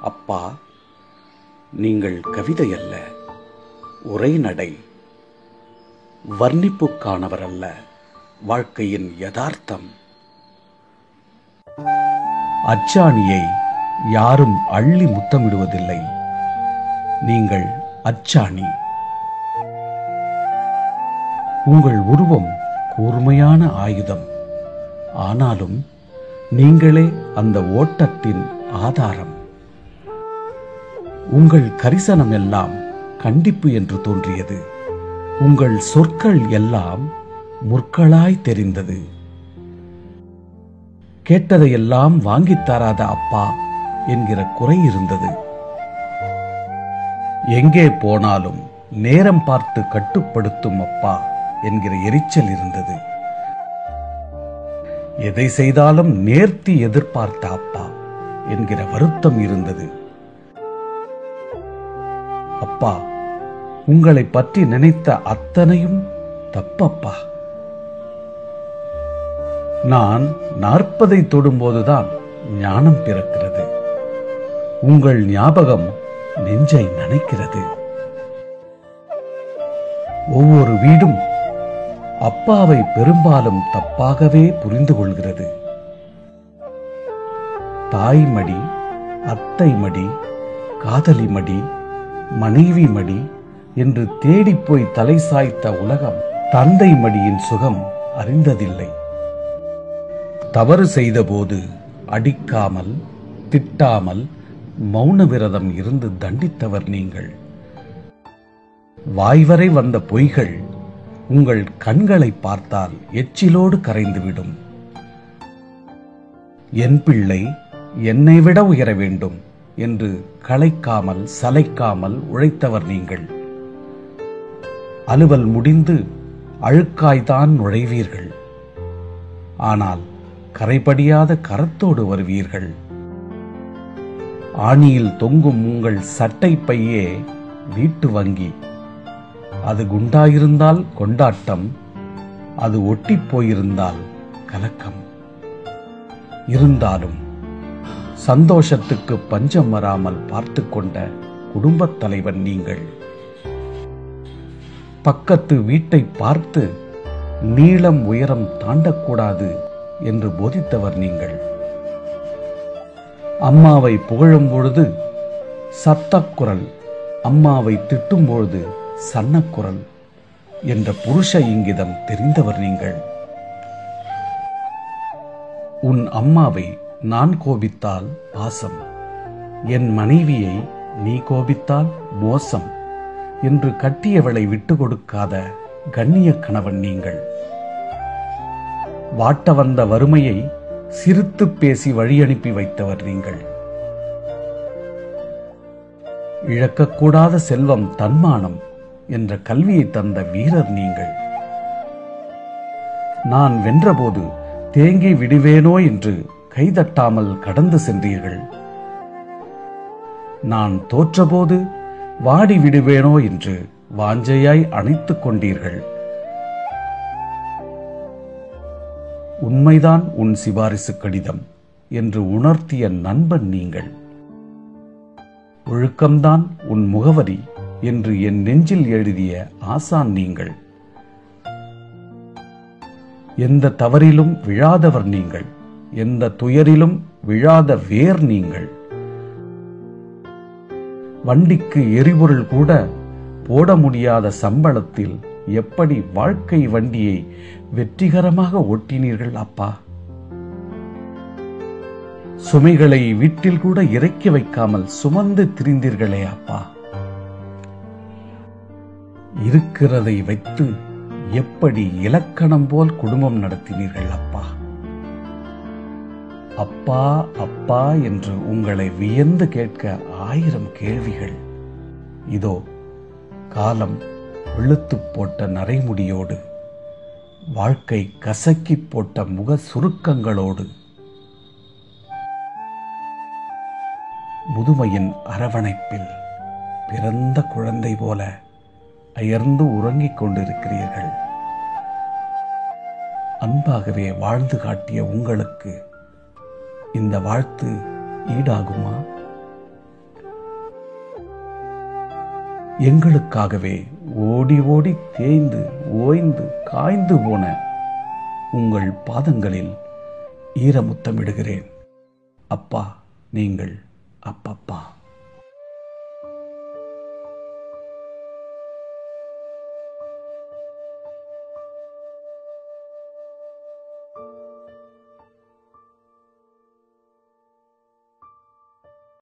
அப்பா, நீங்கள் கவிதை அல்ல, உரைநடை. வர்ணிப்புக்கானவர் அல்ல, வாழ்க்கையின் யதார்த்தம். அச்சாணியை யாரும் அள்ளி முத்தமிடுவதில்லை, நீங்கள் அச்சாணி. உங்கள் உருவம் கூர்மையான ஆயுதம், ஆனாலும் நீங்களே அந்த ஓட்டத்தின் ஆதாரம். உங்கள் கரிசனம் எல்லாம் கண்டிப்பு என்று தோன்றியது, உங்கள் சொற்கள் எல்லாம் முற்களாய் தெரிந்தது. கேட்டதையெல்லாம் வாங்கித் தராத அப்பா என்கிற குறை இருந்தது. எங்கே போனாலும் நேரம் பார்த்து கட்டுப்படுத்தும் அப்பா என்கிற எரிச்சல் இருந்தது. எதை செய்தாலும் நேர்த்தி எதிர்பார்த்த அப்பா என்கிற வருத்தம் இருந்தது. அப்பா, உங்களை பற்றி நினைத்த அத்தனையும் தப்பப்பா. நான் 40 தொடும்போதுதான் ஞானம் பிறக்கிறது. உங்கள் ஞாபகம் நெஞ்சை நனைக்கிறது. ஒவ்வொரு வீடும் அப்பாவை பெரும்பாலும் தப்பாகவே புரிந்து கொள்கிறது. தாய்மடி, அத்தை மடி, காதலி மடி, மனைவி மடி என்று தேடிப்போய் தலை சாய்த்த உலகம் தந்தை மடியின் சுகம் அறிந்ததில்லை. தவறு செய்தபோது அடிக்காமல் திட்டாமல் மௌன விரதம் இருந்து தண்டித்தவர் நீங்கள். வாய்வரை வந்த பொய்கள் உங்கள் கண்களை பார்த்தால் எச்சிலோடு கரைந்துவிடும். என் பிள்ளை என்னை விட உயர வேண்டும் என்று களைக்காமல் சளைக்காமல் உழைத்தவர் நீங்கள். அலுவல் முடிந்து அழுக்காய்தான் நுழைவீர்கள், ஆனால் கரைபடியாத கரத்தோடு வருவீர்கள். ஆணியில் தொங்கும் உங்கள் சட்டை பையே வீட்டு வங்கி. அது குண்டாயிருந்தால் கொண்டாட்டம், அது ஒட்டி போயிருந்தால் கலக்கம். இருந்தாலும் சந்தோஷத்துக்கு பஞ்சம் வராமல் பார்த்து கொண்ட குடும்பத் தலைவன் நீங்கள். பக்கத்து வீட்டை பார்த்து நீளம் உயரம் தாண்டக்கூடாது என்று போதித்தவர் நீங்கள். அம்மாவை புகழும் பொழுது சத்தக்குரல், அம்மாவை திட்டும் பொழுது சன்னக்குரல் என்ற புருஷ இங்கிதம் தெரிந்தவர் நீங்கள். உன் அம்மாவை நான் கோபித்தால் பாசம், என் மனைவியை நீ கோபித்தால் மோசம் என்று கட்டியவளை விட்டு கொடுக்காத கண்ணிய கணவன் நீங்கள். வாட்ட வந்த வறுமையை சிரித்து பேசி வழி அனுப்பி வைத்தவர் நீங்கள். இழக்கக்கூடாத செல்வம் தன்மானம் என்ற கல்வியை தந்த வீரர் நீங்கள். நான் வென்றபோது தேங்கி விடுவேனோ என்று கைதட்டாமல் கடந்து சென்றீர்கள். நான் தோற்றபோது வாடி விடுவேனோ என்று வாஞ்சையாய் அணைத்துக் கொண்டீர்கள். உண்மைதான் உன் சிபாரிசு கடிதம் என்று உணர்த்திய நண்பன் நீங்கள். ஒழுக்கம்தான் உன் முகவரி என்று என் நெஞ்சில் எழுதிய ஆசான் நீங்கள். எந்த தவறிலும் விழாதவர் நீங்கள், எந்த துயரிலும் விழாத வேர் நீங்கள். வண்டிக்கு எரிபொருள் கூட போட முடியாத சம்பளத்தில் எப்படி வாழ்க்கை வண்டியை வெற்றிகரமாக ஓட்டினீர்கள் அப்பா. சுமைகளை வீட்டில் கூட இறக்கி வைக்காமல் சுமந்து திரிந்தீர்களே அப்பா. இருக்கிறதை வைத்து எப்படி இலக்கணம் போல் குடும்பம் நடத்தினீர்கள் அப்பா. அப்பா அப்பா என்று உங்களை வியந்து கேட்க 1000 கேள்விகள். இதோ காலம் வெளுத்து போட்ட நரைமுடியோடு, வாழ்க்கை கசக்கி போட்ட முக சுருக்கங்களோடு, முதுமையின் அரவணைப்பில் பிறந்த குழந்தை போல அயர்ந்து உறங்கிக் கொண்டிருக்கிறீர்கள். அன்பாகவே வாழ்ந்து காட்டிய உங்களுக்கு இந்த வாழ்த்து ஈடாகுமா? எங்களுக்காகவே ஓடி ஓடி தேய்ந்து ஓய்ந்து காய்ந்து போன உங்கள் பாதங்களில் ஈரமுத்தமிடுகிறேன். அப்பா, நீங்கள் அப்பப்பா.